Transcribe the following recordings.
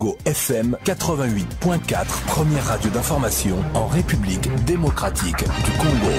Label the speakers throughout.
Speaker 1: Go FM 88.4, première radio d'information en République démocratique du Congo.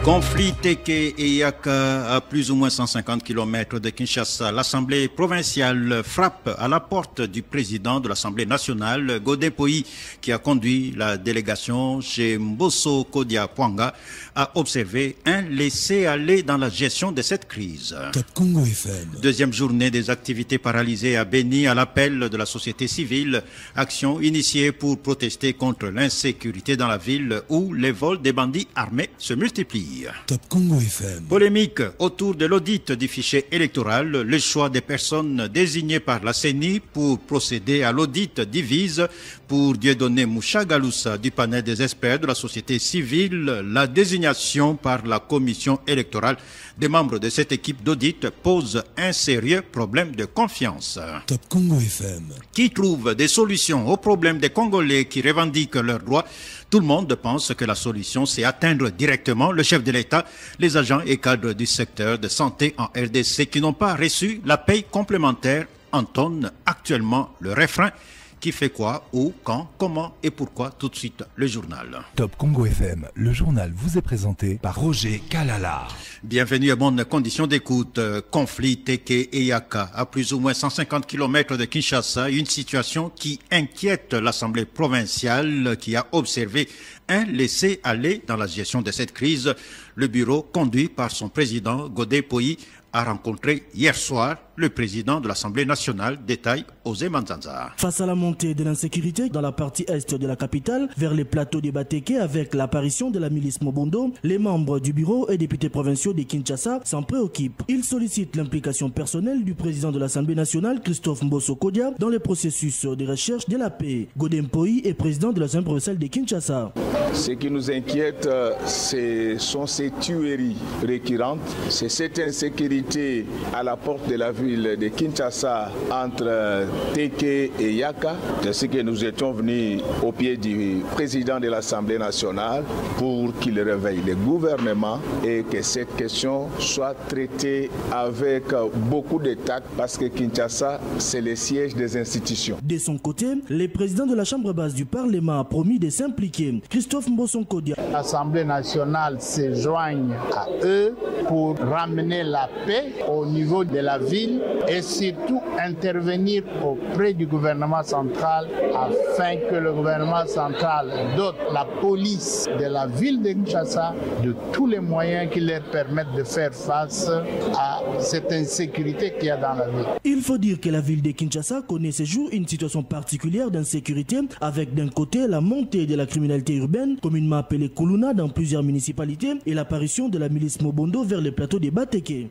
Speaker 2: Conflit Teke et Yaka à plus ou moins 150 km de Kinshasa. L'Assemblée provinciale frappe à la porte du président de l'Assemblée nationale, Godin Poyi, qui a conduit la délégation chez Mbosso Kodia Pwanga, à observer un laisser-aller dans la gestion de cette crise.
Speaker 3: Top Congo FM.
Speaker 2: Deuxième journée des activités paralysées à Beni à l'appel de la société civile. Action initiée pour protester contre l'insécurité dans la ville où les vols des bandits armés se multiplient.
Speaker 3: Top Congo FM.
Speaker 2: Polémique autour de l'audit du fichier électoral. Le choix des personnes désignées par la CENI pour procéder à l'audit divise. Pour Dieudonné Mouchagaloussa du panel des experts de la société civile, la désignation par la commission électorale des membres de cette équipe d'audit pose un sérieux problème de confiance.
Speaker 3: Top Congo FM.
Speaker 2: Qui trouve des solutions aux problèmes des Congolais qui revendiquent leurs droits? Tout le monde pense que la solution, c'est atteindre directement le chef de l'État, les agents et cadres du secteur de santé en RDC qui n'ont pas reçu la paye complémentaire entonne actuellement le refrain. Qui fait quoi, où, quand, comment et pourquoi? Tout de suite, le journal.
Speaker 1: Top Congo FM, le journal vous est présenté par Roger Kalala.
Speaker 2: Bienvenue à bonnes conditions d'écoute. Conflit Teke et Yaka à plus ou moins 150 km de Kinshasa. Une situation qui inquiète l'Assemblée provinciale qui a observé un laisser-aller dans la gestion de cette crise. Le bureau conduit par son président Godin Poyi a rencontré hier soir le président de l'Assemblée nationale, détaille Osé Manzanza.
Speaker 4: Face à la montée de l'insécurité dans la partie est de la capitale, vers les plateaux de Bateke avec l'apparition de la milice Mobondo, les membres du bureau et députés provinciaux de Kinshasa s'en préoccupent. Ils sollicitent l'implication personnelle du président de l'Assemblée nationale, Christophe Mbosso Kodia, dans le processus de recherche de la paix. Godin Poyi est président de l'Assemblée provinciale de Kinshasa.
Speaker 5: Ce qui nous inquiète, ce sont ces tueries récurrentes, c'est cette insécurité à la porte de la ville de Kinshasa entre Teke et Yaka. C'est ce que nous étions venus au pied du président de l'Assemblée nationale pour qu'il réveille le gouvernement et que cette question soit traitée avec beaucoup de tact parce que Kinshasa, c'est le siège des institutions.
Speaker 4: De son côté, le président de la Chambre basse du Parlement a promis de s'impliquer. Christophe Mbosso Kodia.
Speaker 6: L'Assemblée nationale se joigne à eux pour ramener la paix au niveau de la ville et surtout intervenir auprès du gouvernement central afin que le gouvernement central dote la police de la ville de Kinshasa de tous les moyens qui leur permettent de faire face à cette insécurité qu'il y a dans la ville.
Speaker 4: Il faut dire que la ville de Kinshasa connaît ces jours une situation particulière d'insécurité avec d'un côté la montée de la criminalité urbaine, communément appelée Kuluna dans plusieurs municipalités, et l'apparition de la milice Mobondo vers le plateau de Bateke.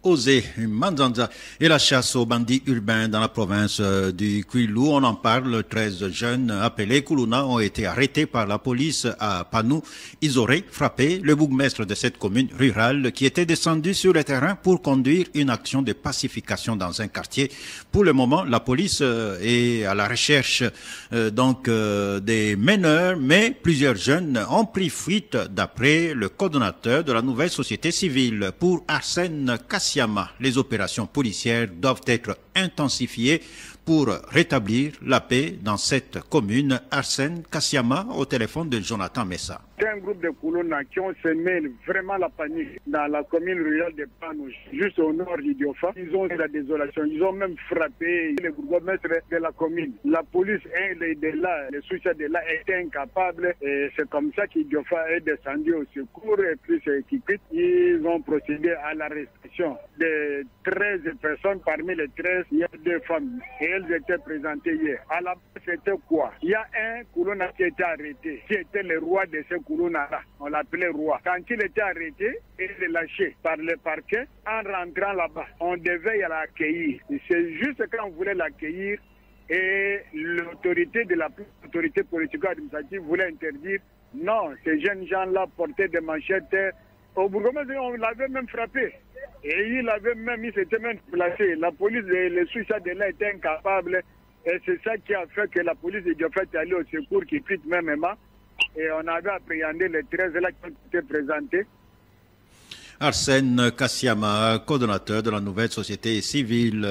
Speaker 2: Osé Manzanza et la chasse aux bandits urbains dans la province du Kwilu. On en parle. 13 jeunes appelés Kuluna ont été arrêtés par la police à Panou. Ils auraient frappé le bourgmestre de cette commune rurale qui était descendu sur le terrain pour conduire une action de pacification dans un quartier. Pour le moment, la police est à la recherche des meneurs, mais plusieurs jeunes ont pris fuite d'après le coordonnateur de la nouvelle société civile. Pour Arsène Kassi, les opérations policières doivent être intensifiées pour rétablir la paix dans cette commune. Arsène Kassiama au téléphone de Jonathan Messa.
Speaker 7: C'est un groupe de Kuluna qui ont semé vraiment la panique dans la commune rurale de Panou, juste au nord d'Idiofa. Ils ont fait la désolation, ils ont même frappé le bourgmestre de la commune. La police de là, les soutiens de là étaient incapables et c'est comme ça qu'Idiofa est descendu au secours et puis ils ont procédé à l'arrestation de 13 personnes. Parmi les 13, il y a 2 femmes et elles étaient présentées hier. À la base, c'était quoi? Il y a un Kuluna qui était arrêté, qui était le roi de ce Kuluna-là. On l'appelait roi. Quand il était arrêté, il est lâché par le parquet. En rentrant là-bas, on devait l'accueillir. C'est juste quand on voulait l'accueillir et l'autorité de l'autorité politico-administrative voulait interdire. Non, ces jeunes gens-là portaient des manchettes. Au bourgmestre, on l'avait même frappé. Et il s'était même placé. La police, les Suisses de là étaient incapables. Et c'est ça qui a fait que la police de Diofet est allée au secours, qui prit même. Et on avait appréhendé les 13 là qui ont été présentés.
Speaker 2: Arsène Kassiama, coordonnateur de la nouvelle société civile.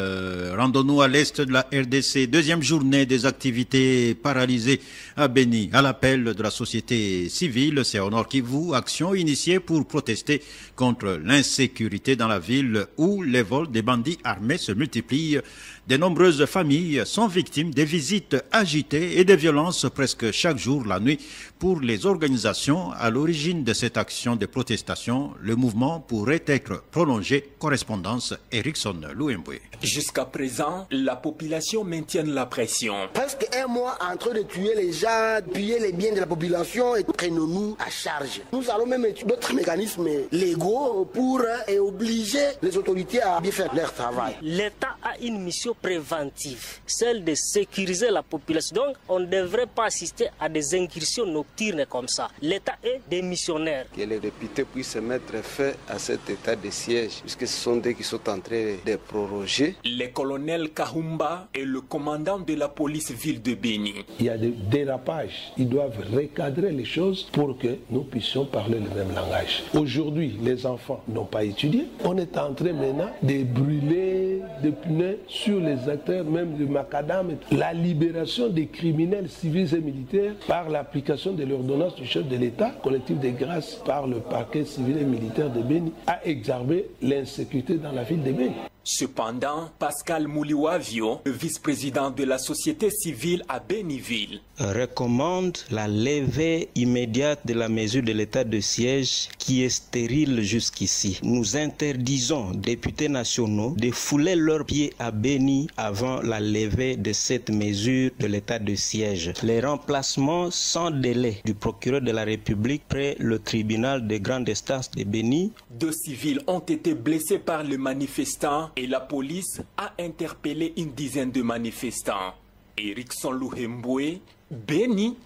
Speaker 2: Rendons-nous à l'est de la RDC. Deuxième journée des activités paralysées à Béni. À l'appel de la société civile, c'est au Nord Kivu, action initiée pour protester contre l'insécurité dans la ville où les vols des bandits armés se multiplient. De nombreuses familles sont victimes des visites agitées et des violences presque chaque jour la nuit. Pour les organisations à l'origine de cette action de protestation, le mouvement pourrait être prolongé. Correspondance Erickson Louemboué.
Speaker 8: Jusqu'à présent, la population maintient la pression.
Speaker 9: Presque un mois en train de tuer les gens, piller les biens de la population et prenons-nous à charge. Nous allons même étudier d'autres mécanismes légaux pour obliger les autorités à bien faire leur travail.
Speaker 10: L'État a une mission préventive, celle de sécuriser la population. Donc, on ne devrait pas assister à des incursions nocturnes comme ça. L'État est démissionnaire.
Speaker 11: Que les députés puissent mettre fin à cet état de siège, puisque ce sont eux qui sont en train de proroger.
Speaker 8: Le colonel Kahumba est le commandant de la police ville de Béni.
Speaker 12: Il y a des dérapages. Ils doivent recadrer les choses pour que nous puissions parler le même langage. Aujourd'hui, les enfants n'ont pas étudié. On est en train maintenant de brûler des pneus sur les acteurs même du macadam. La libération des criminels civils et militaires par l'application de l'ordonnance du chef de l'État, collectif de grâce par le parquet civil et militaire de Béni, a exacerbé l'insécurité dans la ville de Béni.
Speaker 8: Cependant, Pascal Mouliwavio, le vice-président de la société civile à Béniville,
Speaker 13: recommande la levée immédiate de la mesure de l'état de siège qui est stérile jusqu'ici. Nous interdisons aux députés nationaux de fouler leurs pieds à Béni avant la levée de cette mesure de l'état de siège. Les remplacements sans délai du procureur de la République près le tribunal de grande instance de Béni.
Speaker 8: 2 civils ont été blessés par les manifestants et la police a interpellé une dizaine de manifestants. Erickson Louemboué, Béni,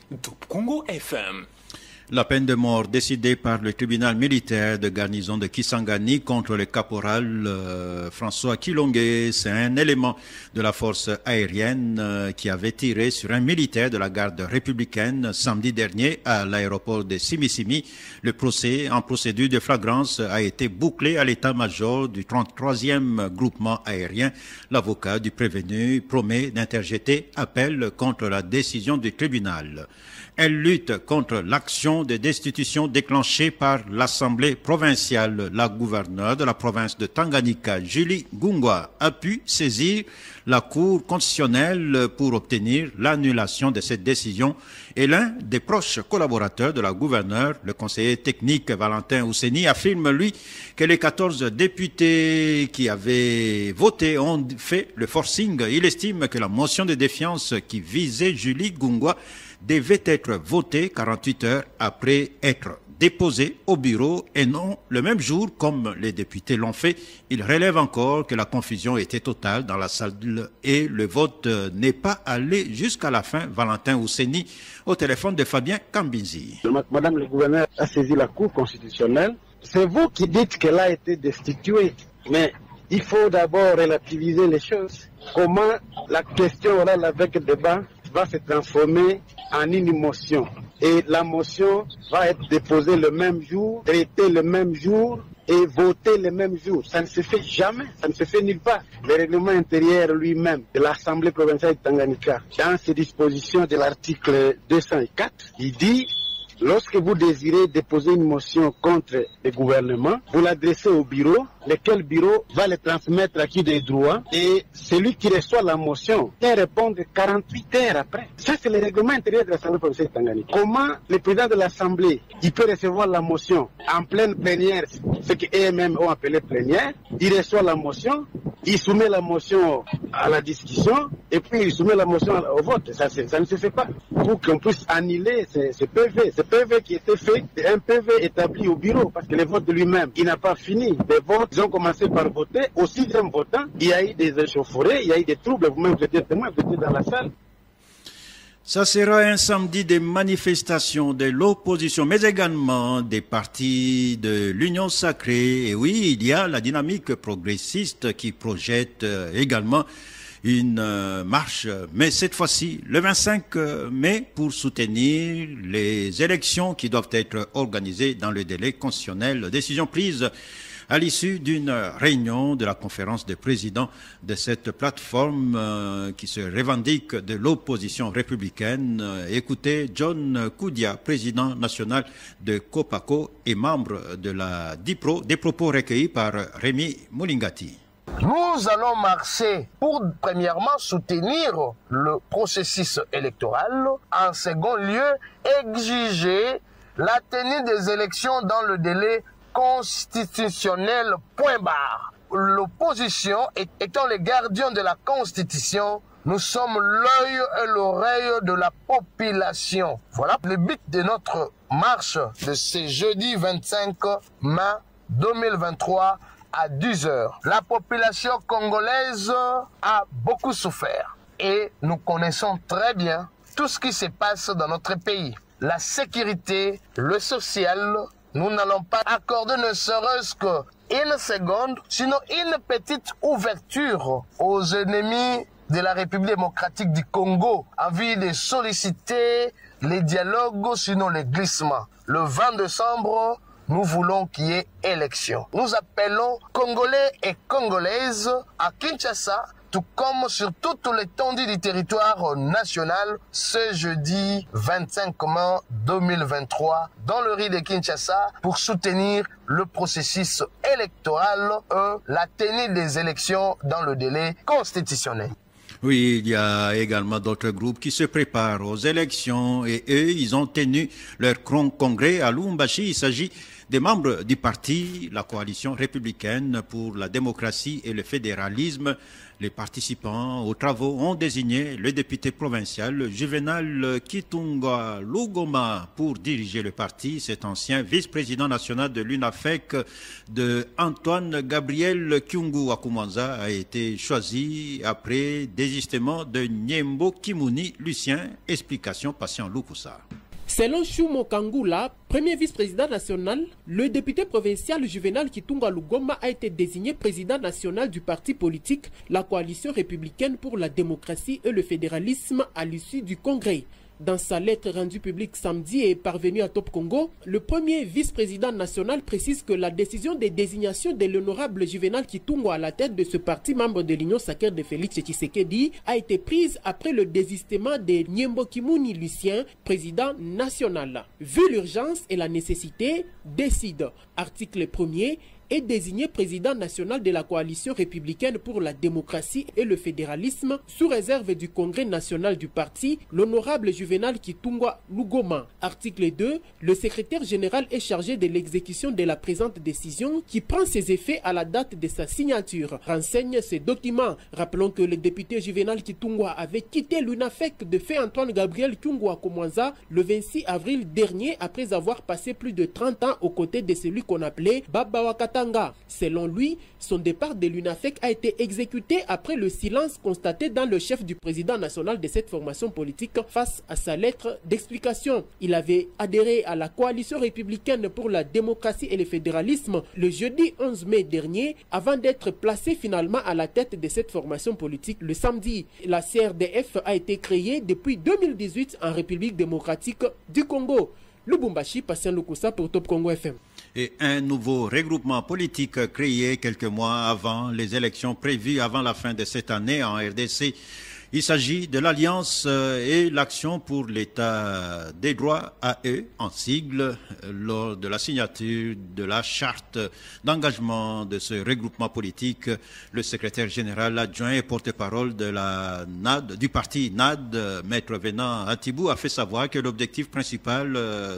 Speaker 8: Congo FM.
Speaker 2: La peine de mort décidée par le tribunal militaire de garnison de Kisangani contre le caporal François Kilongue, c'est un élément de la force aérienne qui avait tiré sur un militaire de la garde républicaine samedi dernier à l'aéroport de Simisimi. Le procès en procédure de flagrance a été bouclé à l'état-major du 33e groupement aérien. L'avocat du prévenu promet d'interjeter appel contre la décision du tribunal. Elle lutte contre l'action de destitution déclenchée par l'Assemblée provinciale. La gouverneure de la province de Tanganyika, Julie Gungwa, a pu saisir la Cour constitutionnelle pour obtenir l'annulation de cette décision. Et l'un des proches collaborateurs de la gouverneure, le conseiller technique Valentin Ousseni, affirme, lui, que les 14 députés qui avaient voté ont fait le forcing. Il estime que la motion de défiance qui visait Julie Gungwa devait être votée 48 heures après être déposée au bureau et non le même jour comme les députés l'ont fait. Il relève encore que la confusion était totale dans la salle et le vote n'est pas allé jusqu'à la fin. Valentin Ousseni au téléphone de Fabien Kambinzi.
Speaker 14: Madame le gouverneur a saisi la Cour constitutionnelle. C'est vous qui dites qu'elle a été destituée, mais il faut d'abord relativiser les choses. Comment la question orale avec le débat va se transformer en une motion. Et la motion va être déposée le même jour, traitée le même jour et votée le même jour. Ça ne se fait jamais, ça ne se fait nulle part. Le règlement intérieur lui-même de l'Assemblée provinciale de Tanganyika, dans ses dispositions de l'article 204, il dit: lorsque vous désirez déposer une motion contre le gouvernement, vous l'adressez au bureau, lequel bureau va le transmettre à qui des droits, et celui qui reçoit la motion peut répondre 48 heures après. Ça, c'est le règlement intérieur de l'Assemblée provinciale de Tanganyika. Comment le président de l'Assemblée, il peut recevoir la motion en pleine plénière, ce qu'eux-mêmes ont appelé plénière, il reçoit la motion, il soumet la motion à la discussion, et puis il soumet la motion au vote. Ça ne se fait pas. Pour qu'on puisse annuler ce PV. Ce PV qui était fait, c'est un PV établi au bureau, parce que le vote lui-même, il n'a pas fini. Les votes, ils ont commencé par voter. Au 6e votant, il y a eu des échauffourées, il y a eu des troubles. Vous-même, vous étiez témoin, vous étiez dans la salle.
Speaker 2: Ça sera un samedi des manifestations de l'opposition, mais également des partis de l'Union sacrée. Et oui, il y a la dynamique progressiste qui projette également une marche, mais cette fois-ci, le 25 mai, pour soutenir les élections qui doivent être organisées dans le délai constitutionnel. Décision prise à l'issue d'une réunion de la conférence des présidents de cette plateforme qui se revendique de l'opposition républicaine. Écoutez John Koudia, président national de COPACO et membre de la DIPRO, des propos recueillis par Rémi Mulingati.
Speaker 15: Nous allons marcher pour, premièrement, soutenir le processus électoral. En second lieu, exiger la tenue des élections dans le délai constitutionnel, point barre. L'opposition étant les gardiens de la Constitution, nous sommes l'œil et l'oreille de la population. Voilà le but de notre marche de ce jeudi 25 mai 2023 à 10h. La population congolaise a beaucoup souffert et nous connaissons très bien tout ce qui se passe dans notre pays. La sécurité, le social, nous n'allons pas accorder ne serait-ce qu'une seconde, sinon une petite ouverture aux ennemis de la République démocratique du Congo, en vue de solliciter les dialogues, sinon les glissements. Le 20 décembre, nous voulons qu'il y ait élection. Nous appelons Congolais et Congolaises à Kinshasa, tout comme sur toute l'étendue du territoire national, ce jeudi 25 mai 2023, dans le riz de Kinshasa, pour soutenir le processus électoral et la tenue des élections dans le délai constitutionnel.
Speaker 2: Oui, il y a également d'autres groupes qui se préparent aux élections et eux, ils ont tenu leur congrès à Lubumbashi. Il s'agit des membres du parti, la coalition républicaine pour la démocratie et le fédéralisme. Les participants aux travaux ont désigné le député provincial Juvenal Kitunga Lugoma pour diriger le parti. Cet ancien vice-président national de l'UNAFEC de Antoine Gabriel Kyungu Akumanza a été choisi après désistement de Nyembo Kimuni Lucien. Explication patient Lukusa.
Speaker 16: Selon Shumo Kangula, premier vice-président national, le député provincial Juvenal Kitunga Lugoma a été désigné président national du parti politique, la coalition républicaine pour la démocratie et le fédéralisme à l'issue du congrès. Dans sa lettre rendue publique samedi et parvenue à Top Congo, le premier vice-président national précise que la décision de désignation de l'honorable Juvenal Kitunga à la tête de ce parti membre de l'Union sacrée de Félix Tshisekedi a été prise après le désistement de Nyembo Kimuni Lucien, président national. Vu l'urgence et la nécessité, décide, article 1er, est désigné président national de la coalition républicaine pour la démocratie et le fédéralisme sous réserve du congrès national du parti, l'honorable Juvenal Kitunga Lugoma. Article 2, le secrétaire général est chargé de l'exécution de la présente décision qui prend ses effets à la date de sa signature. Renseigne ces documents. Rappelons que le député Juvenal Kitunga avait quitté l'UNAFEC de fait Antoine Gabriel Kyungu Akumanza le 26 avril dernier après avoir passé plus de 30 ans aux côtés de celui qu'on appelait Baba Wakata. Selon lui, son départ de l'UNAFEC a été exécuté après le silence constaté dans le chef du président national de cette formation politique face à sa lettre d'explication. Il avait adhéré à la coalition républicaine pour la démocratie et le fédéralisme le jeudi 11 mai dernier avant d'être placé finalement à la tête de cette formation politique le samedi. La CRDF a été créée depuis 2018 en République démocratique du Congo. Lubumbashi, Patient Lukusa pour Top Congo FM.
Speaker 2: Et un nouveau regroupement politique créé quelques mois avant les élections prévues avant la fin de cette année en RDC. Il s'agit de l'Alliance et l'Action pour l'État des droits à eux, en sigle, lors de la signature de la charte d'engagement de ce regroupement politique. Le secrétaire général adjoint et porte-parole de la NAD, du parti NAD, Maître Venant Atibou, a fait savoir que l'objectif principal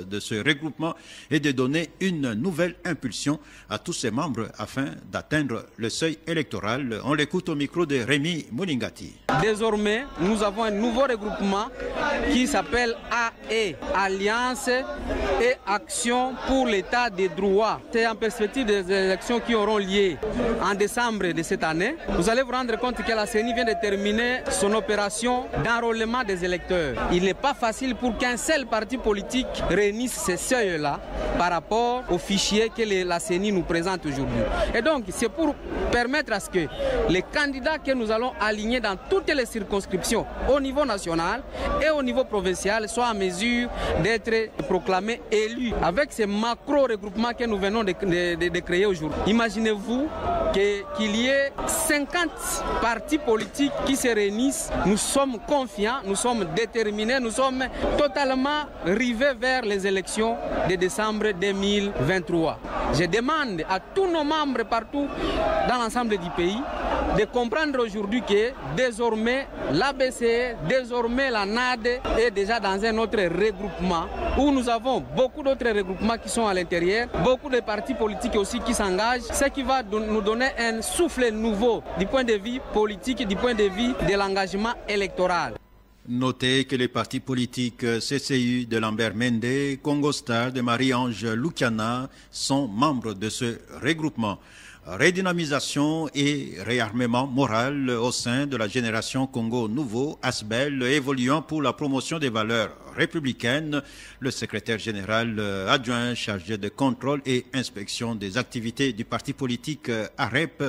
Speaker 2: de ce regroupement est de donner une nouvelle impulsion à tous ses membres afin d'atteindre le seuil électoral. On l'écoute au micro de Rémi Mulingati.
Speaker 17: Désormais, nous avons un nouveau regroupement qui s'appelle AE, Alliance et Action pour l'État des droits. C'est en perspective des élections qui auront lieu en décembre de cette année. Vous allez vous rendre compte que la CENI vient de terminer son opération d'enrôlement des électeurs. Il n'est pas facile pour qu'un seul parti politique réunisse ces seuils-là par rapport aux fichiers que la CENI nous présente aujourd'hui. Et donc, c'est pour permettre à ce que les candidats que nous allons aligner dans toutes que les circonscriptions au niveau national et au niveau provincial soient en mesure d'être proclamées élues avec ces macro-regroupements que nous venons de créer aujourd'hui. Imaginez-vous qu'il y ait 50 partis politiques qui se réunissent. Nous sommes confiants, nous sommes déterminés, nous sommes totalement rivés vers les élections de décembre 2023. Je demande à tous nos membres partout dans l'ensemble du pays de comprendre aujourd'hui que désormais l'ABCE, désormais la NAD est déjà dans un autre regroupement où nous avons beaucoup d'autres regroupements qui sont à l'intérieur, beaucoup de partis politiques aussi qui s'engagent, ce qui va nous donner un souffle nouveau du point de vue politique et du point de vue de l'engagement électoral.
Speaker 2: Notez que les partis politiques CCU de Lambert Mende, Congo Star de Marie-Ange Lukiana sont membres de ce regroupement. Redynamisation et réarmement moral au sein de la génération Congo Nouveau, ASBEL, évoluant pour la promotion des valeurs républicaines. Le secrétaire général adjoint chargé de contrôle et inspection des activités du parti politique AREP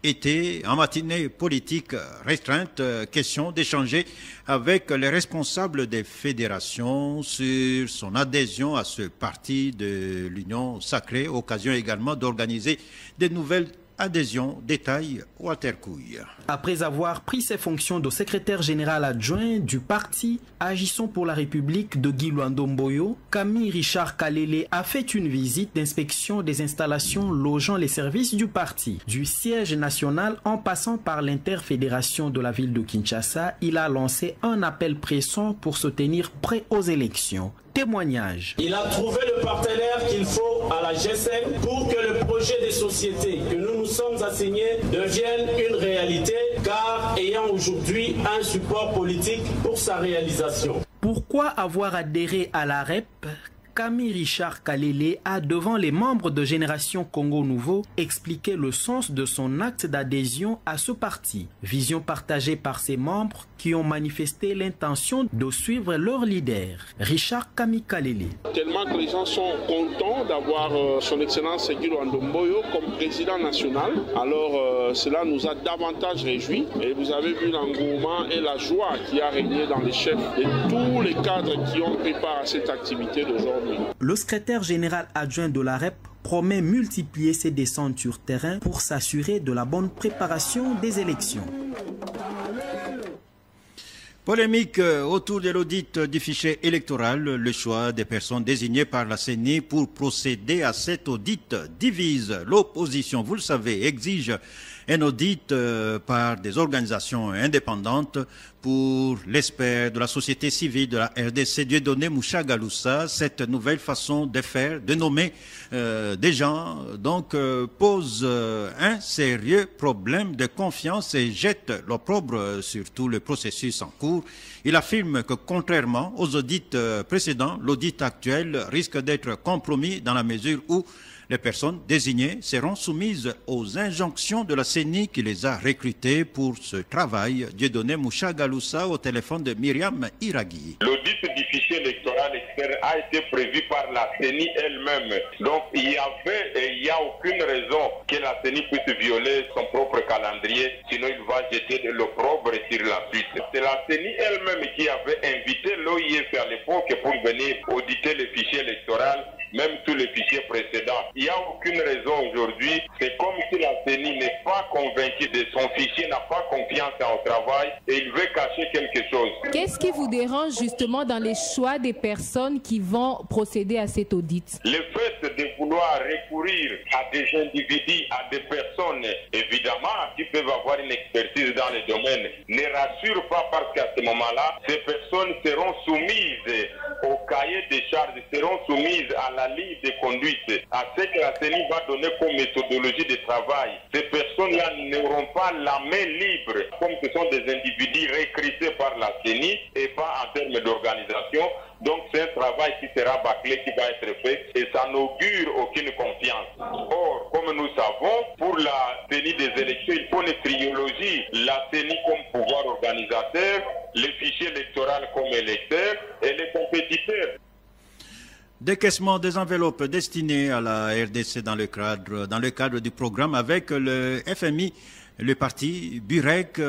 Speaker 2: était en matinée politique restreinte, question d'échanger avec les responsables des fédérations sur son adhésion à ce parti de l'Union sacrée, occasion également d'organiser des nouvelles adhésions. Détail Walter Couille.
Speaker 18: Après avoir pris ses fonctions de secrétaire général adjoint du parti Agissons pour la République de Guy Luandomboyo, Camille Richard Kalele a fait une visite d'inspection des installations logeant les services du parti. Du siège national en passant par l'interfédération de la ville de Kinshasa, il a lancé un appel pressant pour se tenir prêt aux élections. Témoignage.
Speaker 19: Il a trouvé le partenaire qu'il faut à la G5 pour que le projet de société que nous nous sommes assignés devienne une réalité, car ayant aujourd'hui un support politique pour sa réalisation.
Speaker 18: Pourquoi avoir adhéré à la REP? Camille Richard Kalele a, devant les membres de Génération Congo Nouveau, expliqué le sens de son acte d'adhésion à ce parti. Vision partagée par ses membres qui ont manifesté l'intention de suivre leur leader, Richard Camille Kalele.
Speaker 20: Tellement que les gens sont contents d'avoir son Excellence Guy Luandomboyo comme président national, alors cela nous a davantage réjouis. Et vous avez vu l'engouement et la joie qui a régné dans les chefs et tous les cadres qui ont pris part à cette activité d'aujourd'hui.
Speaker 18: Le secrétaire général adjoint de la REP promet multiplier ses descentes sur terrain pour s'assurer de la bonne préparation des élections.
Speaker 2: Polémique autour de l'audit du fichier électoral. Le choix des personnes désignées par la CENI pour procéder à cet audit divise l'opposition. Vous le savez, exige un audit par des organisations indépendantes. Pour l'expert de la société civile de la RDC, Dieudonné Mouchagaloussa, cette nouvelle façon de faire, de nommer des gens, donc pose un sérieux problème de confiance et jette l'opprobre sur tout le processus en cours. Il affirme que contrairement aux audits précédents, l'audit actuel risque d'être compromis dans la mesure où les personnes désignées seront soumises aux injonctions de la CENI qui les a recrutées pour ce travail. Dieudonné Mouchagaloussa au téléphone de Myriam Iragui.
Speaker 21: L'audit du fichier électoral externe a été prévu par la CENI elle-même. Donc il n'y a aucune raison que la CENI puisse violer son propre calendrier, sinon il va jeter de l'opprobre sur la suite. C'est la CENI elle-même qui avait invité l'OIF à l'époque pour venir auditer le fichier électoral, même tous les fichiers précédents. Il n'y a aucune raison aujourd'hui. C'est comme si la CENI n'est pas convaincue de son fichier, n'a pas confiance au travail et il veut cacher quelque chose.
Speaker 22: Qu'est-ce qui vous dérange justement dans les choix des personnes qui vont procéder à cet audit?
Speaker 21: Le fait de vouloir recourir à des individus, à des personnes, évidemment, qui peuvent avoir une expertise dans le domaine, ne rassure pas parce qu'à ce moment-là, ces personnes seront soumises au cahier des charges, seront soumises à la ligne de conduite, à ce que la CENI va donner comme méthodologie de travail. Ces personnes-là n'auront pas la main libre, comme ce sont des individus recrutés par la CENI et pas en termes d'organisation. Donc c'est un travail qui sera bâclé, qui va être fait et ça n'augure aucune confiance. Or, comme nous savons, pour la CENI des élections, il faut une triologie. La CENI comme pouvoir organisateur, les fichiers électoraux comme électeurs et les compétiteurs.
Speaker 2: Décaissement des enveloppes destinées à la RDC dans le cadre du programme avec le FMI Le parti Burek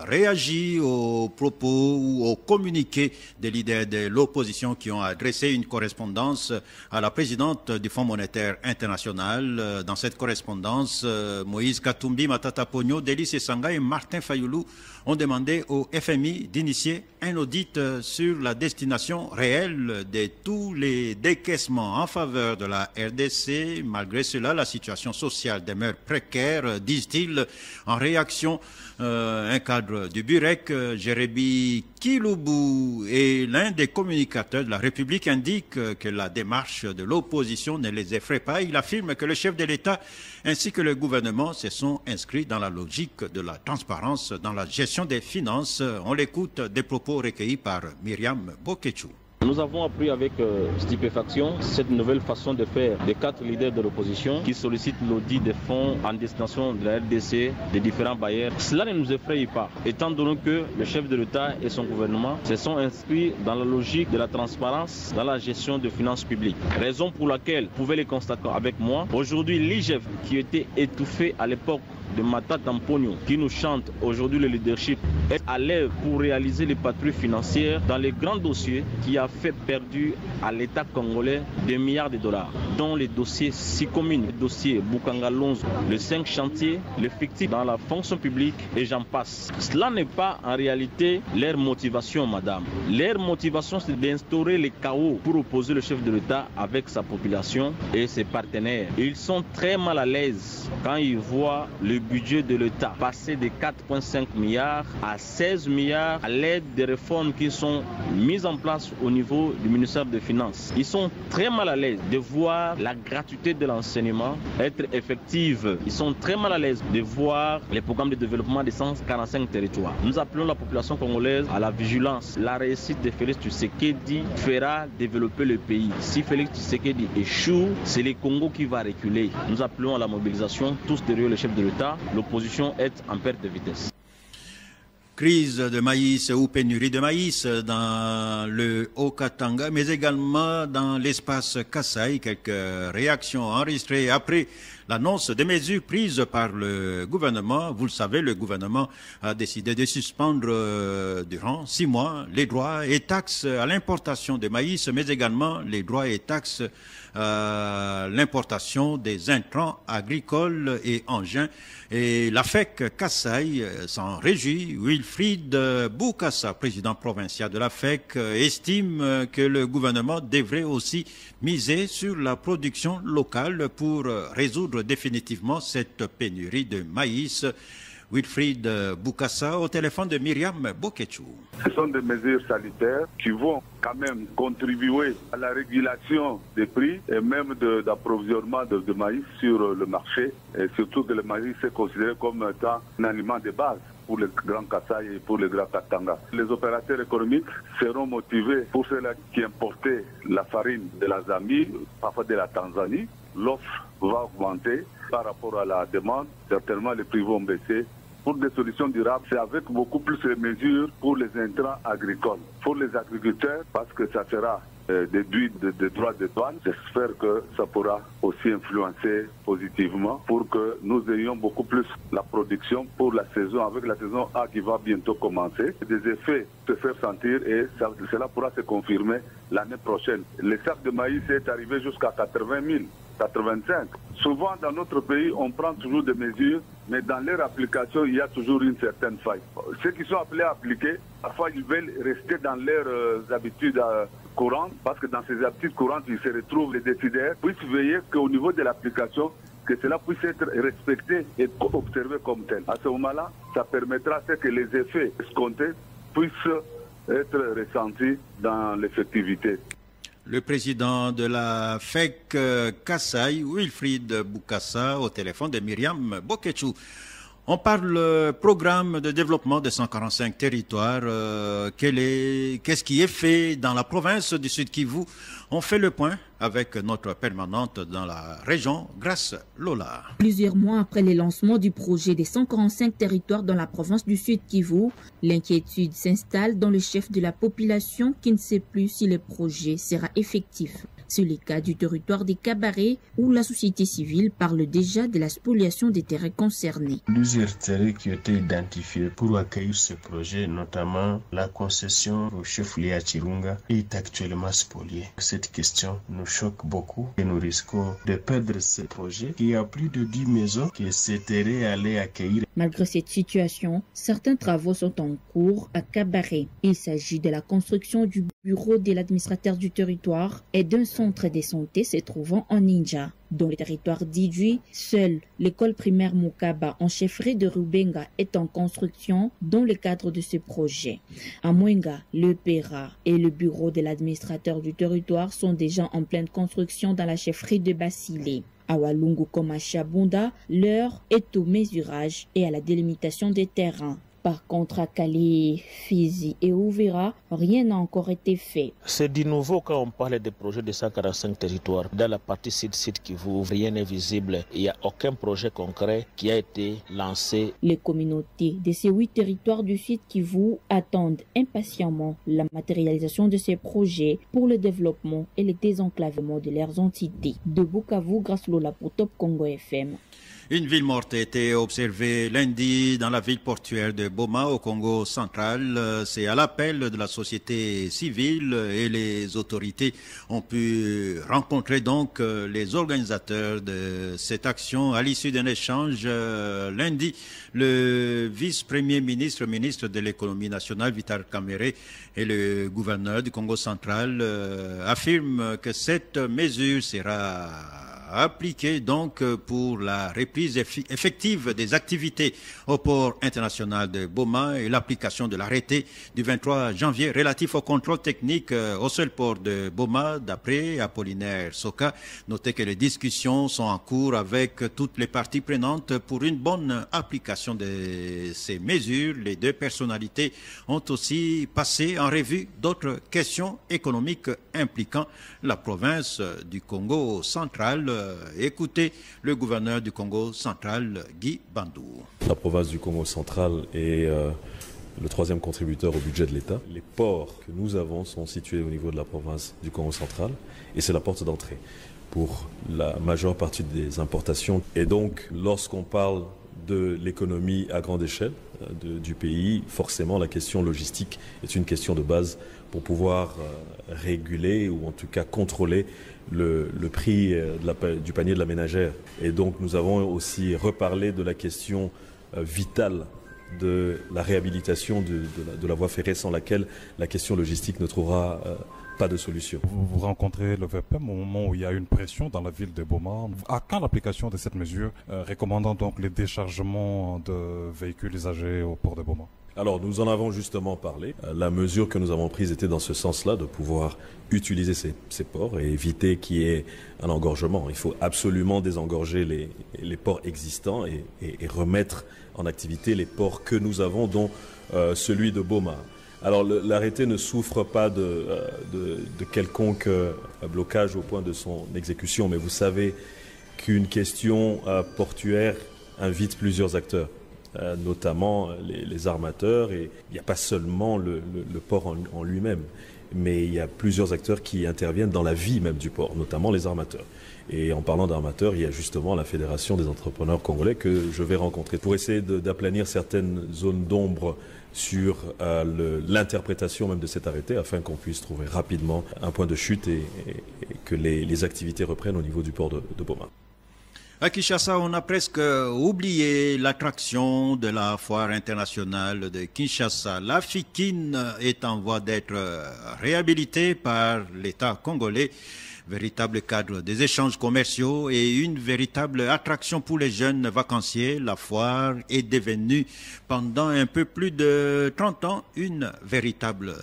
Speaker 2: réagit aux propos ou aux communiqués des leaders de l'opposition qui ont adressé une correspondance à la présidente du Fonds monétaire international. Dans cette correspondance, Moïse Katumbi, Matata Pogno, Delis Essanga et Martin Fayoulou ont demandé au FMI d'initier un audit sur la destination réelle de tous les décaissements en faveur de la RDC. Malgré cela, la situation sociale demeure précaire, disent-ils. En réaction, un cadre du Burek, Jérémy Kiloubou, est l'un des communicateurs de la République, indique que la démarche de l'opposition ne les effraie pas. Il affirme que le chef de l'État ainsi que le gouvernement se sont inscrits dans la logique de la transparence dans la gestion des finances. On l'écoute, des propos recueillis par Myriam Bokechou.
Speaker 1: Nous avons appris avec stupéfaction cette nouvelle façon de faire des 4 leaders de l'opposition qui sollicitent l'audit des fonds en destination de la RDC, des différents bailleurs. Cela ne nous effraie pas, étant donné que le chef de l'État et son gouvernement se sont inscrits dans la logique de la transparence dans la gestion des finances publiques. Raison pour laquelle, vous pouvez les constater avec moi, aujourd'hui l'IGF qui était étouffé à l'époque de Matata Pogno, qui nous chante aujourd'hui le leadership, est à l'œuvre pour réaliser les patrouilles financières dans les grands dossiers qui a fait perdu à l'État congolais des milliards de dollars, dont les dossiers 6 communes, le dossier Bukanga-Lonzo, les 5 chantiers, le fictif dans la fonction publique et j'en passe. Cela n'est pas en réalité leur motivation, madame. Leur motivation, c'est d'instaurer les chaos pour opposer le chef de l'État avec sa population et ses partenaires. Ils sont très mal à l'aise quand ils voient le budget de l'État passer de 4,5 milliards à 16 milliards à l'aide des réformes qui sont mises en place au niveau du ministère des Finances. Ils sont très mal à l'aise de voir la gratuité de l'enseignement être effective. Ils sont très mal à l'aise de voir les programmes de développement des 145 territoires. Nous appelons la population congolaise à la vigilance. La réussite de Félix Tshisekedi fera développer le pays. Si Félix Tshisekedi échoue, c'est le Congo qui va reculer. Nous appelons à la mobilisation, tous derrière le chef de l'État. L'opposition est en perte de vitesse.
Speaker 2: Crise de maïs ou pénurie de maïs dans le Haut-Katanga, mais également dans l'espace Kasaï. Quelques réactions enregistrées après l'annonce des mesures prises par le gouvernement. Vous le savez, le gouvernement a décidé de suspendre durant 6 mois les droits et taxes à l'importation de maïs, mais également les droits et taxes à l'importation des intrants agricoles et engins. Et la FEC Kasaï s'en réjouit. Wilfried Boukassa, président provincial de la FEC, estime que le gouvernement devrait aussi miser sur la production locale pour résoudre définitivement cette pénurie de maïs. Wilfried Boukassa au téléphone de Myriam Bokechou.
Speaker 3: Ce sont des mesures sanitaires qui vont quand même contribuer à la régulation des prix et même d'approvisionnement de maïs sur le marché. Et surtout que le maïs est considéré comme étant un aliment de base pour les grands Kasaï et pour les grands Katanga. Les opérateurs économiques seront motivés pour ceux-là qui importaient la farine de la Zambie, parfois de la Tanzanie. L'offre va augmenter par rapport à la demande. Certainement, les prix vont baisser. Pour des solutions durables, c'est avec beaucoup plus de mesures pour les intrants agricoles. Pour les agriculteurs, parce que ça sera déduit de droits de douane, j'espère que ça pourra aussi influencer positivement pour que nous ayons beaucoup plus la production pour la saison, avec la saison A qui va bientôt commencer. Des effets se faire sentir et cela pourra se confirmer l'année prochaine. Le sac de maïs est arrivé jusqu'à 80 000. 85. Souvent dans notre pays, on prend toujours des mesures, mais dans leur application, il y a toujours une certaine faille. Ceux qui sont appelés à appliquer, parfois ils veulent rester dans leurs habitudes courantes, parce que dans ces habitudes courantes, ils se retrouvent, les décideurs, puissent veiller qu'au niveau de l'application, que cela puisse être respecté et observé comme tel. À ce moment-là, ça permettra que les effets escomptés puissent être ressentis dans l'effectivité.
Speaker 2: Le président de la FEC Kasaï, Wilfried Boukassa, au téléphone de Myriam Bokechou. On parle programme de développement de 145 territoires. Qu'est-ce qui est fait dans la province du Sud Kivu On fait le point avec notre permanente dans la région, Grace Lola.
Speaker 5: Plusieurs mois après le lancement du projet des 145 territoires dans la province du Sud Kivu, l'inquiétude s'installe dans le chef de la population qui ne sait plus si le projet sera effectif. C'est le cas du territoire des Cabarets où la société civile parle déjà de la spoliation des terrains concernés.
Speaker 6: Plusieurs terrains qui ont été identifiés pour accueillir ce projet, notamment la concession au chef-lieu à Chirunga, est actuellement spoliée. Cette question nous choque beaucoup et nous risquons de perdre ce projet. Il y a plus de 10 maisons que ces terrains allaient accueillir.
Speaker 5: Malgré cette situation, certains travaux sont en cours à Cabaret. Il s'agit de la construction du bureau de l'administrateur du territoire et d'un centre de santé se trouvant en Ninja. Dans le territoire d'Idjui, seule l'école primaire Mukaba en chefferie de Rubenga est en construction dans le cadre de ce projet. À Mwenga, le PERA et le bureau de l'administrateur du territoire sont déjà en pleine construction dans la chefferie de Basilé. À Walungu comme à Chabunda, l'heure est au mesurage et à la délimitation des terrains. Par contre, à Kali, Fizi et Ouvira, rien n'a encore été fait.
Speaker 23: C'est du nouveau quand on parle des projets de 145 territoires. Dans la partie sud Kivu, rien n'est visible. Il n'y a aucun projet concret qui a été lancé.
Speaker 5: Les communautés de ces 8 territoires du Sud Kivu attendent impatiemment la matérialisation de ces projets pour le développement et le désenclavement de leurs entités. De Bukavu, grâce Lola pour Top Congo FM.
Speaker 2: Une ville morte a été observée lundi dans la ville portuaire de Boma au Congo central. C'est à l'appel de la société civile et les autorités ont pu rencontrer donc les organisateurs de cette action à l'issue d'un échange lundi. Le vice-premier ministre, ministre de l'économie nationale, Vital Kamerhe, et le gouverneur du Congo central affirment que cette mesure sera appliqué donc pour la reprise effective des activités au port international de Boma et l'application de l'arrêté du 23 janvier relatif au contrôle technique au seul port de Boma, d'après Apollinaire Soka. Notez que les discussions sont en cours avec toutes les parties prenantes pour une bonne application de ces mesures. Les deux personnalités ont aussi passé en revue d'autres questions économiques impliquant la province du Congo central. Écoutez le gouverneur du Congo central, Guy Bandou.
Speaker 24: La province du Congo central est le troisième contributeur au budget de l'État. Les ports que nous avons sont situés au niveau de la province du Congo central et c'est la porte d'entrée pour la majeure partie des importations. Et donc, lorsqu'on parle de l'économie à grande échelle du pays, forcément la question logistique est une question de base pour pouvoir réguler ou en tout cas contrôler le prix du panier de la ménagère. Et donc nous avons aussi reparlé de la question vitale de la réhabilitation de la voie ferrée sans laquelle la question logistique ne trouvera pas de solution.
Speaker 25: Vous rencontrez le VPM au moment où il y a une pression dans la ville de Boma. À quand l'application de cette mesure, recommandant donc les déchargements de véhicules usagés au port de Boma?
Speaker 24: Alors, nous en avons justement parlé. La mesure que nous avons prise était dans ce sens-là, de pouvoir utiliser ces ports et éviter qu'il y ait un engorgement. Il faut absolument désengorger les ports existants et remettre en activité les ports que nous avons, dont celui de Boma. Alors, l'arrêté ne souffre pas de quelconque blocage au point de son exécution, mais vous savez qu'une question portuaire invite plusieurs acteurs. Notamment les armateurs, et il n'y a pas seulement le port en lui-même, mais il y a plusieurs acteurs qui interviennent dans la vie même du port, notamment les armateurs. Et en parlant d'armateurs, il y a justement la Fédération des entrepreneurs congolais que je vais rencontrer pour essayer d'aplanir certaines zones d'ombre sur l'interprétation même de cet arrêté, afin qu'on puisse trouver rapidement un point de chute et que les activités reprennent au niveau du port de Boma.
Speaker 2: À Kinshasa, on a presque oublié l'attraction de la foire internationale de Kinshasa. La FIKIN est en voie d'être réhabilitée par l'État congolais. Véritable cadre des échanges commerciaux et une véritable attraction pour les jeunes vacanciers. La foire est devenue pendant un peu plus de 30 ans une véritable,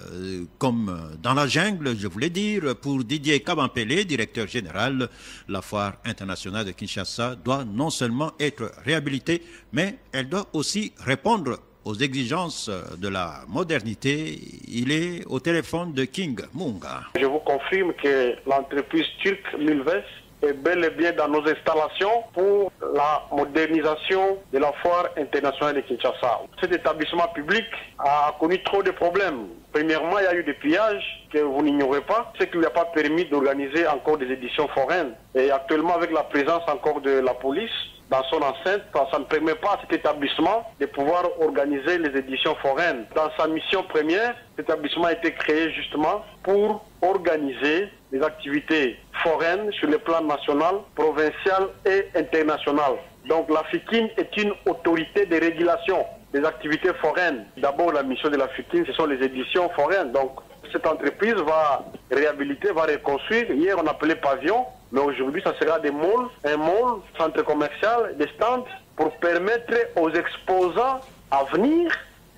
Speaker 2: comme dans la jungle, je voulais dire, pour Didier Kabampele, directeur général. La foire internationale de Kinshasa doit non seulement être réhabilitée, mais elle doit aussi répondre aux exigences de la modernité. Il est au téléphone de King Munga.
Speaker 4: Je vous confirme que l'entreprise turque Milves est bel et bien dans nos installations pour la modernisation de la foire internationale de Kinshasa. Cet établissement public a connu trop de problèmes. Premièrement, il y a eu des pillages que vous n'ignorez pas, ce qui lui a pas permis d'organiser encore des éditions foraines. Et actuellement, avec la présence encore de la police dans son enceinte, ça ne permet pas à cet établissement de pouvoir organiser les éditions foraines. Dans sa mission première, cet établissement a été créé justement pour organiser les activités foraines sur le plan national, provincial et international. Donc la FICIN est une autorité de régulation des activités foraines. D'abord, la mission de la FICIN, ce sont les éditions foraines. Donc cette entreprise va réhabiliter, va reconstruire. Hier, on appelait pavillon, mais aujourd'hui, ça sera des malls, un mall, centre commercial, des stands, pour permettre aux exposants à venir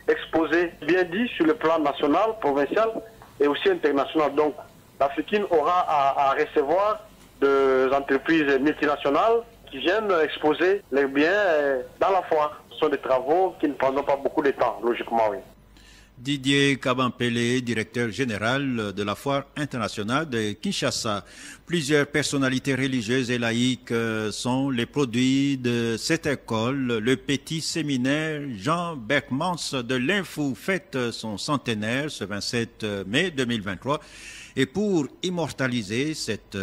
Speaker 4: exposer, bien dit, sur le plan national, provincial et aussi international. Donc, la FICIN aura à recevoir des entreprises multinationales qui viennent exposer leurs biens dans la foire. Ce sont des travaux qui ne prendront pas beaucoup de temps, logiquement, oui.
Speaker 2: Didier Kabampele, directeur général de la Foire internationale de Kinshasa. Plusieurs personnalités religieuses et laïques sont les produits de cette école. Le petit séminaire Jean Berkmans de l'Infou fête son centenaire ce 27 mai 2023. Et pour immortaliser cette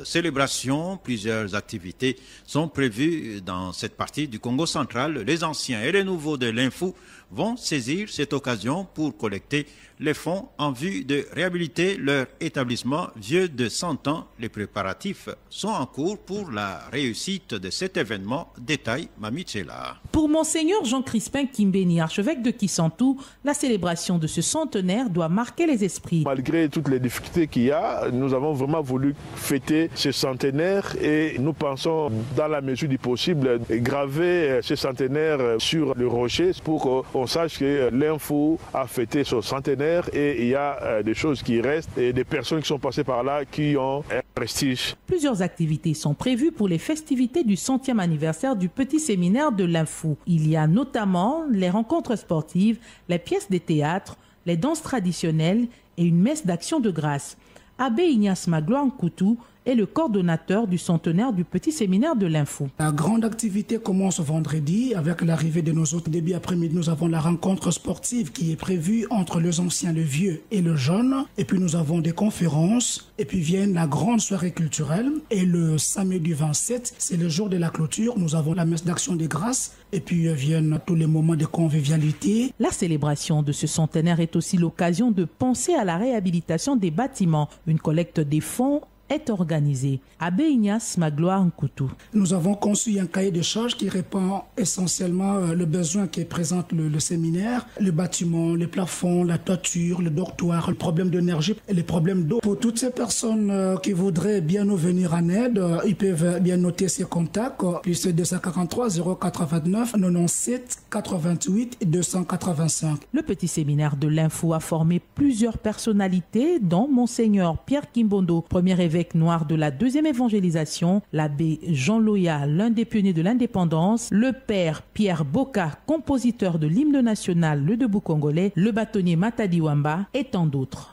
Speaker 2: célébration, plusieurs activités sont prévues dans cette partie du Congo central. Les anciens et les nouveaux de l'Infou vont saisir cette occasion pour collecter les fonds en vue de réhabiliter leur établissement vieux de 100 ans. Les préparatifs sont en cours pour la réussite de cet événement. Détail Mamichela.
Speaker 7: Pour Monseigneur Jean-Crispin Kimbeni, archevêque de Kisantu, la célébration de ce centenaire doit marquer les esprits.
Speaker 9: Malgré toutes les difficultés qu'il y a, nous avons vraiment voulu fêter ce centenaire et nous pensons, dans la mesure du possible, graver ce centenaire sur le rocher pour qu'on sache que l'Info a fêté son centenaire et il y a des choses qui restent et des personnes qui sont passées par là qui ont un prestige.
Speaker 7: Plusieurs activités sont prévues pour les festivités du 100e anniversaire du petit séminaire de l'Info. Il y a notamment les rencontres sportives, les pièces de théâtre, les danses traditionnelles et une messe d'action de grâce. Abbé Ignace Magloire Nkoutou est le coordonnateur du centenaire du petit séminaire de l'Info.
Speaker 10: La grande activité commence vendredi avec l'arrivée de nos autres. Début après-midi, nous avons la rencontre sportive qui est prévue entre les anciens, le vieux et le jeune. Et puis nous avons des conférences. Et puis vient la grande soirée culturelle. Et le samedi 27, c'est le jour de la clôture. Nous avons la messe d'action des grâces. Et puis viennent tous les moments de convivialité.
Speaker 7: La célébration de ce centenaire est aussi l'occasion de penser à la réhabilitation des bâtiments. Une collecte des fonds est organisée. Abbé Ignace Magloire Nkoutou.
Speaker 10: Nous avons conçu un cahier de charges qui répond essentiellement le besoin qui présente le séminaire, le bâtiment, les plafonds, la toiture, le dortoir, le problème d'énergie et les problèmes d'eau. Pour toutes ces personnes qui voudraient bien nous venir en aide, ils peuvent bien noter ces contacts, puis c'est 243 089 97 88 285.
Speaker 7: Le petit séminaire de l'Info a formé plusieurs personnalités, dont Monseigneur Pierre Kimbondo, premier évêque noir de la deuxième évangélisation, l'abbé Jean Loya, l'un des pionniers de l'indépendance, le père Pierre Boka, compositeur de l'hymne national Le Debout congolais, le bâtonnier Matadi Wamba et tant d'autres.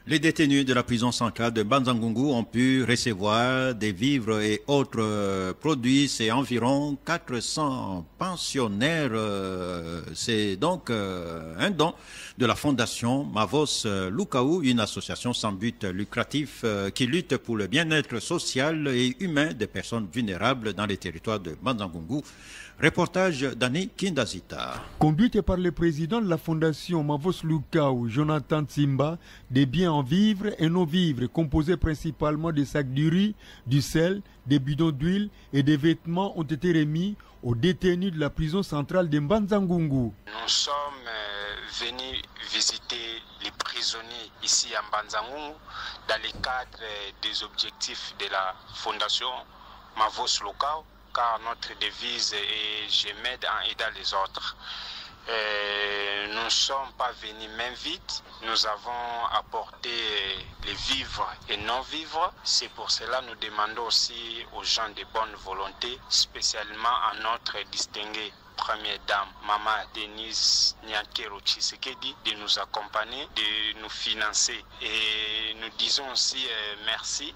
Speaker 2: Les détenus de la prison centrale de Banzangungu ont pu recevoir des vivres et autres produits. C'est environ 400 pensionnaires. C'est donc un don de la fondation Mavos Lukaou, une association sans but lucratif qui lutte pour le bien-être social et humain des personnes vulnérables dans les territoires de Banzangungu. Reportage d'Annie Kindazita.
Speaker 11: Conduite par le président de la fondation Mavos Lukaou, Jonathan Tsimba, des biens en vivres et non-vivres composés principalement de sacs de riz, du sel, des bidons d'huile et des vêtements ont été remis aux détenus de la prison centrale de Mbanzangungu.
Speaker 26: Nous sommes venus visiter les prisonniers ici à Mbanzangungu dans le cadre des objectifs de la fondation Mavos Lukaou, car notre devise est « Je m'aide en aidant les autres ». Nous ne sommes pas venus main vide, nous avons apporté les vivres et non-vivres. C'est pour cela que nous demandons aussi aux gens de bonne volonté, spécialement à notre distingué première dame, Maman Denise Nyakero Tshisekedi, de nous accompagner, de nous financer. Et nous disons aussi merci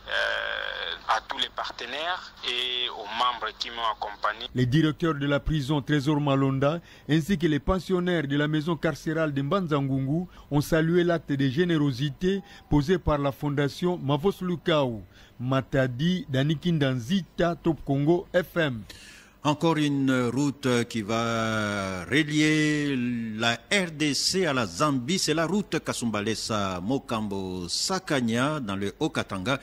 Speaker 26: à tous les partenaires et aux membres qui m'ont accompagné.
Speaker 11: Les directeurs de la prison Trésor Malonda ainsi que les pensionnaires de la maison carcérale de Mbanza-Ngungu ont salué l'acte de générosité posé par la fondation Mavos Lukao. Matadi Danikindanzita Top Congo FM.
Speaker 2: Encore une route qui va relier la RDC à la Zambie, c'est la route Kasumbalesa-Mokambo-Sakanya dans le Haut-Katanga.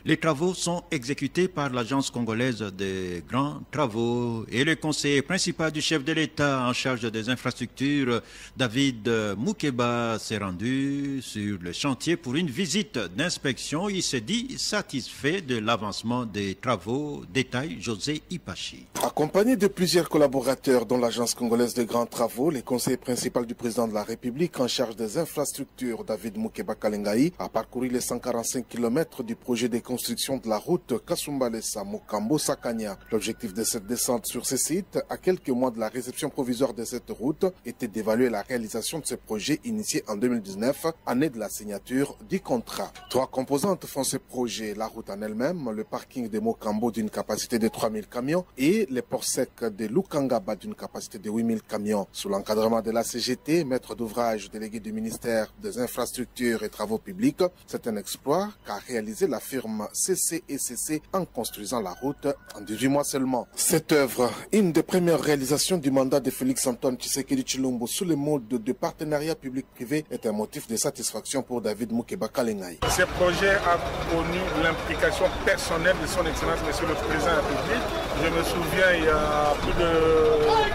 Speaker 2: Les travaux sont exécutés par l'Agence congolaise des grands travaux et le conseiller principal du chef de l'État en charge des infrastructures, David Moukeba, s'est rendu sur le chantier pour une visite d'inspection. Il s'est dit satisfait de l'avancement des travaux. Détail José Ipachi.
Speaker 8: Accompagné de plusieurs collaborateurs dont l'Agence congolaise des grands travaux, le conseiller principal du président de la République en charge des infrastructures, David Moukeba Kalengai, a parcouru les 145 km du projet de construction de la route Kasumbalesa-Mokambo-Sakanya. L'objectif de cette descente sur ces sites, à quelques mois de la réception provisoire de cette route, était d'évaluer la réalisation de ce projet initié en 2019, année de la signature du contrat. 3 composantes font ce projet, la route en elle-même, le parking de Mokambo d'une capacité de 3000 camions et les ports secs de Lukangaba d'une capacité de 8000 camions. Sous l'encadrement de la CGT, maître d'ouvrage délégué du ministère des Infrastructures et Travaux Publics, c'est un exploit qu'a réalisé la firme CCECC en construisant la route en 18 mois seulement. Cette œuvre, une des premières réalisations du mandat de Félix-Antoine Tshisekedi Tshilombo sous le mode de partenariat public-privé, est un motif de satisfaction pour David Moukeba Kalengai.
Speaker 12: Ce projet a connu l'implication personnelle de son Excellence Monsieur le Président de la République. Je me souviens, il y a plus de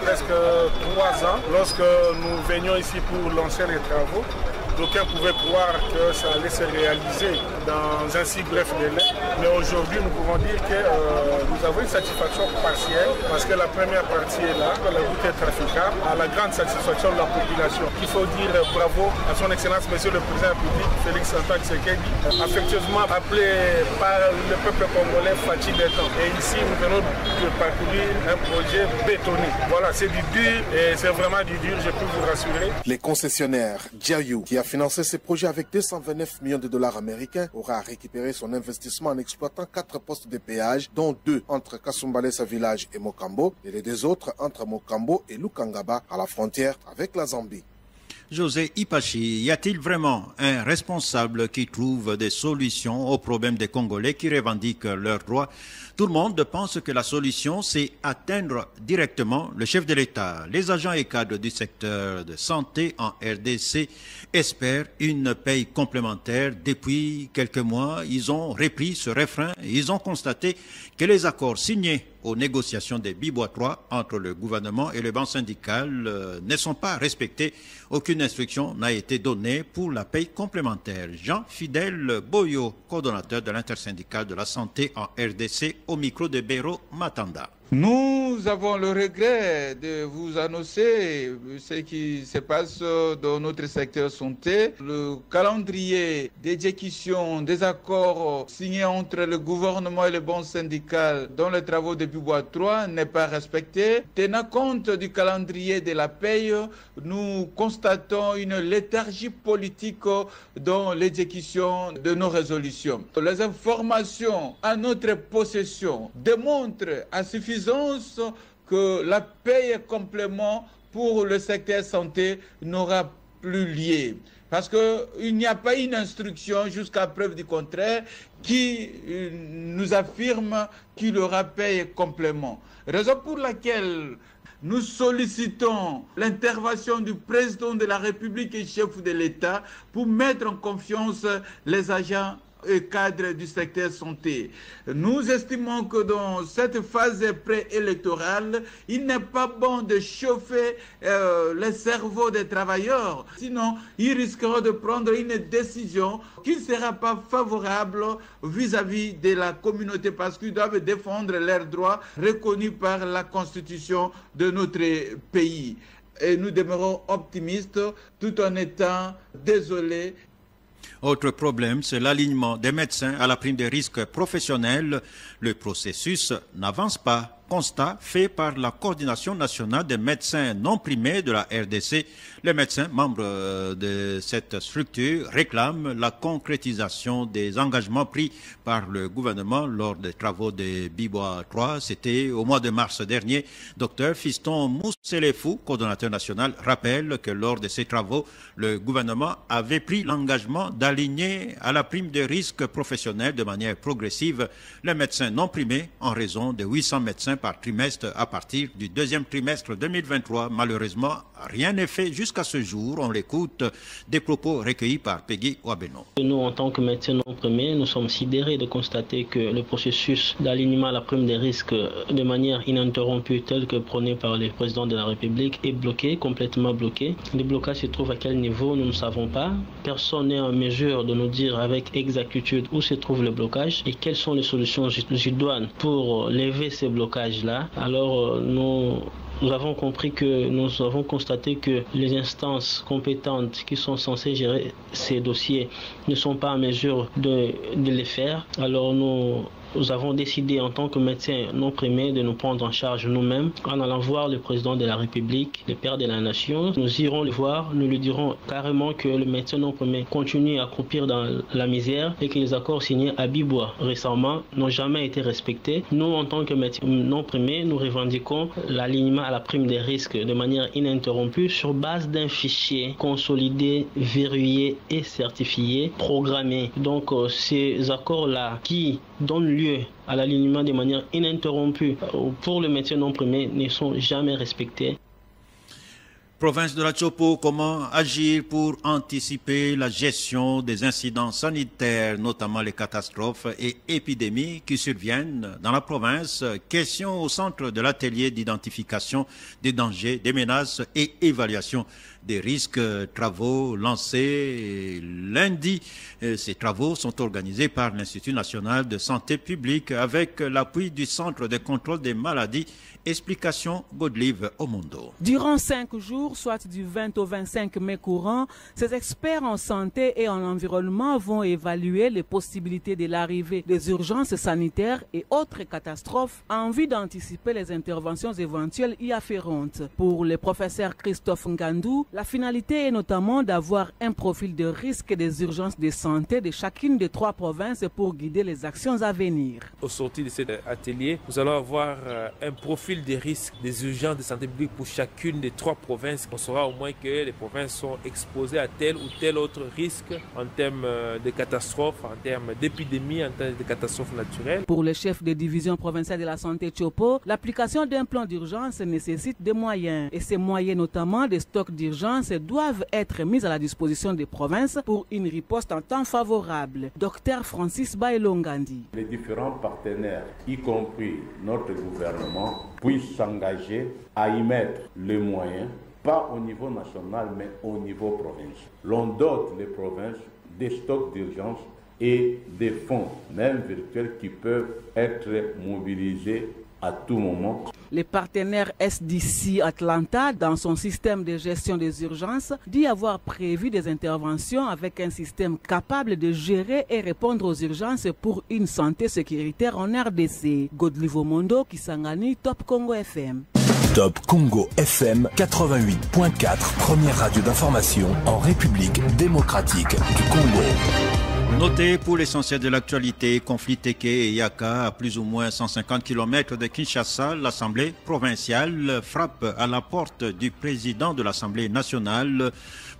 Speaker 12: presque 3 ans, lorsque nous venions ici pour lancer les travaux, d'aucuns pouvaient croire que ça allait se réaliser dans un si bref délai. Mais aujourd'hui, nous pouvons dire que nous avons une satisfaction partielle parce que la première partie est là, la route est traficable, à la grande satisfaction de la population. Il faut dire bravo à son Excellence Monsieur le Président de la République, Félix-Antoine Tshisekedi, affectueusement appelé par le peuple congolais Fatih des temps. Et ici, nous venons de parcourir un projet bétonné. Voilà, c'est du dur et c'est vraiment du dur, je peux vous rassurer.
Speaker 8: Les concessionnaires Jiayu, qui a financé ce projet avec 229 millions de dollars américains, aura récupéré son investissement en exploitant 4 postes de péage, dont 2 entre Kasumbalesa Village et Mokambo, et les 2 autres entre Mokambo et Lukangaba à la frontière avec la Zambie.
Speaker 2: José Ipachi, y a-t-il vraiment un responsable qui trouve des solutions aux problèmes des Congolais qui revendiquent leurs droits? Tout le monde pense que la solution, c'est atteindre directement le chef de l'État. Les agents et cadres du secteur de santé en RDC espèrent une paye complémentaire. Depuis quelques mois, ils ont repris ce refrain. Ils ont constaté que les accords signés aux négociations des Bibois 3 entre le gouvernement et le banc syndical ne sont pas respectés. Aucune instruction n'a été donnée pour la paye complémentaire. Jean-Fidèle Boyo, coordonnateur de l'intersyndicale de la santé en RDC, au micro de Béro Matanda.
Speaker 13: Nous avons le regret de vous annoncer ce qui se passe dans notre secteur santé. Le calendrier d'exécution des accords signés entre le gouvernement et le banc syndical dans les travaux de Bibois 3 n'est pas respecté. Tenant compte du calendrier de la paye, nous constatons une léthargie politique dans l'exécution de nos résolutions. Les informations à notre possession démontrent à suffisance que la paye complément pour le secteur santé n'aura plus lieu. Parce qu'il n'y a pas une instruction jusqu'à preuve du contraire qui nous affirme qu'il aura paye complément. Raison pour laquelle nous sollicitons l'intervention du président de la République et chef de l'État pour mettre en confiance les agents et cadres du secteur santé. Nous estimons que dans cette phase préélectorale, il n'est pas bon de chauffer les cerveaux des travailleurs. Sinon, ils risqueront de prendre une décision qui ne sera pas favorable vis-à-vis de la communauté parce qu'ils doivent défendre leurs droits reconnus par la Constitution de notre pays. Et nous demeurons optimistes tout en étant désolés.
Speaker 2: Autre problème, c'est l'alignement des médecins à la prime des risques professionnels. Le processus n'avance pas. constat fait par la Coordination nationale des médecins non primés de la RDC. Les médecins membres de cette structure réclament la concrétisation des engagements pris par le gouvernement lors des travaux de Bibois 3. C'était au mois de mars dernier. Dr Fiston Mousselefou, coordonnateur national, rappelle que lors de ces travaux, le gouvernement avait pris l'engagement d'aligner à la prime de risque professionnel de manière progressive les médecins non primés en raison de 800 médecins par trimestre à partir du deuxième trimestre 2023. Malheureusement, rien n'est fait jusqu'à ce jour. On l'écoute, des propos recueillis par Peggy Wabeno.
Speaker 14: Nous, en tant que médecins non primés, nous sommes sidérés de constater que le processus d'alignement à la prime des risques de manière ininterrompue, tel que prôné par le président de la République, est bloqué, complètement bloqué. Le blocage se trouve à quel niveau, nous ne savons pas. Personne n'est en mesure de nous dire avec exactitude où se trouve le blocage et quelles sont les solutions idoines pour lever ces blocages-là. Alors, nous avons constaté que les instances compétentes qui sont censées gérer ces dossiers ne sont pas en mesure de les faire. Alors nous avons décidé en tant que médecins non primés de nous prendre en charge nous-mêmes en allant voir le président de la République, le père de la nation. Nous irons le voir, nous lui dirons carrément que le médecin non primé continue à croupir dans la misère et que les accords signés à Bibois récemment n'ont jamais été respectés. Nous, en tant que médecins non primés, nous revendiquons l'alignement à la prime des risques de manière ininterrompue sur base d'un fichier consolidé, verrouillé et certifié, programmé. Donc ces accords-là qui donnent lieu à l'alignement de manière ininterrompue pour le médecin non primé ne sont jamais respectés.
Speaker 2: Province de la Chopo, comment agir pour anticiper la gestion des incidents sanitaires, notamment les catastrophes et épidémies qui surviennent dans la province? Question au centre de l'atelier d'identification des dangers, des menaces et évaluation des risques. Travaux lancés lundi. Ces travaux sont organisés par l'Institut national de santé publique avec l'appui du Centre de contrôle des maladies. Explication Godlive Omondo.
Speaker 15: Durant 5 jours, soit du 20 au 25 mai courant, ces experts en santé et en environnement vont évaluer les possibilités de l'arrivée des urgences sanitaires et autres catastrophes en vue d'anticiper les interventions éventuelles y afférentes. Pour le professeur Christophe Ngandou, la finalité est notamment d'avoir un profil de risque des urgences de santé de chacune des 3 provinces pour guider les actions à venir.
Speaker 16: Au sortir de cet atelier, nous allons avoir un profil des risques des urgences de santé publique pour chacune des 3 provinces. On saura au moins que les provinces sont exposées à tel ou tel autre risque en termes de catastrophes, en termes d'épidémies, en termes de catastrophes naturelles.
Speaker 15: Pour le chef de division provinciale de la santé Chopo, l'application d'un plan d'urgence nécessite des moyens. Et ces moyens, notamment des stocks d'urgence, doivent être mis à la disposition des provinces pour une riposte en temps favorable. Dr Francis Baelongandi.
Speaker 17: Les différents partenaires, y compris notre gouvernement, puissent s'engager à y mettre les moyens, pas au niveau national, mais au niveau provincial. L'on dote les provinces des stocks d'urgence et des fonds, même virtuels, qui peuvent être mobilisés à tout moment.
Speaker 15: Le partenaire SDC Atlanta, dans son système de gestion des urgences, dit avoir prévu des interventions avec un système capable de gérer et répondre aux urgences pour une santé sécuritaire en RDC. Godlive Omondo, Kisangani, Top Congo FM.
Speaker 19: Top Congo FM 88.4, première radio d'information en République démocratique du Congo.
Speaker 2: Notez pour l'essentiel de l'actualité, conflit Teke et Yaka à plus ou moins 150 km de Kinshasa, l'Assemblée provinciale frappe à la porte du président de l'Assemblée nationale,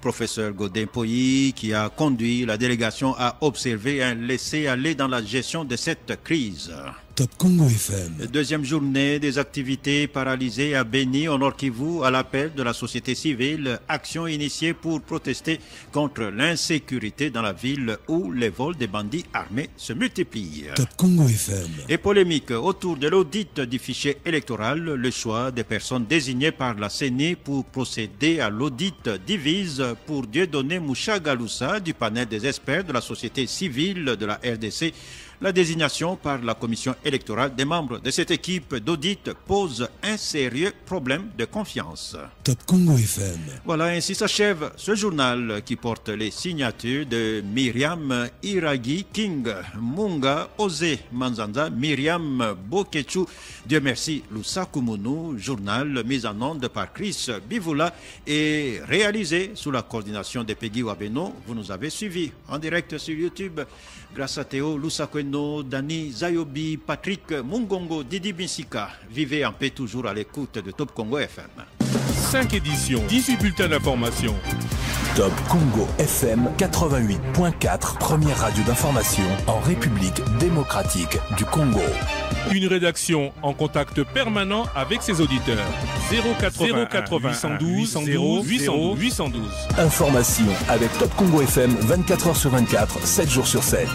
Speaker 2: professeur Godin Poyi, qui a conduit la délégation à observer un laisser-aller dans la gestion de cette crise.
Speaker 19: Top Congo FM.
Speaker 2: Deuxième journée des activités paralysées à Beni, au Nord Kivu, à l'appel de la société civile. Action initiée pour protester contre l'insécurité dans la ville où les vols des bandits armés se multiplient.
Speaker 19: Top Congo FM.
Speaker 2: Et polémique autour de l'audit du fichier électoral. Le choix des personnes désignées par la CENI pour procéder à l'audit divise pour Dieudonné Mouchagaloussa du panel des experts de la société civile de la RDC. La désignation par la commission électorale des membres de cette équipe d'audit pose un sérieux problème de confiance.
Speaker 19: Top Congo FM.
Speaker 2: Voilà, ainsi s'achève ce journal qui porte les signatures de Myriam Iragi King, Munga Ose Manzanza, Myriam Bokechu, Dieu merci, Lusakumunu, journal mis en onde par Chris Bivula et réalisé sous la coordination de Peggy Wabeno. Vous nous avez suivis en direct sur YouTube grâce à Théo Lusakweno, Dani Zayobi, Patrick Mungongo, Didi Binsika. Vivez en paix toujours à l'écoute de Top Congo FM.
Speaker 1: 5 éditions, 18 bulletins d'information.
Speaker 19: Top Congo FM 88.4, première radio d'information en République démocratique du Congo.
Speaker 1: Une rédaction en contact permanent avec ses auditeurs. 080 812 812.
Speaker 19: Information avec Top Congo FM 24h sur 24, 7 jours sur 7.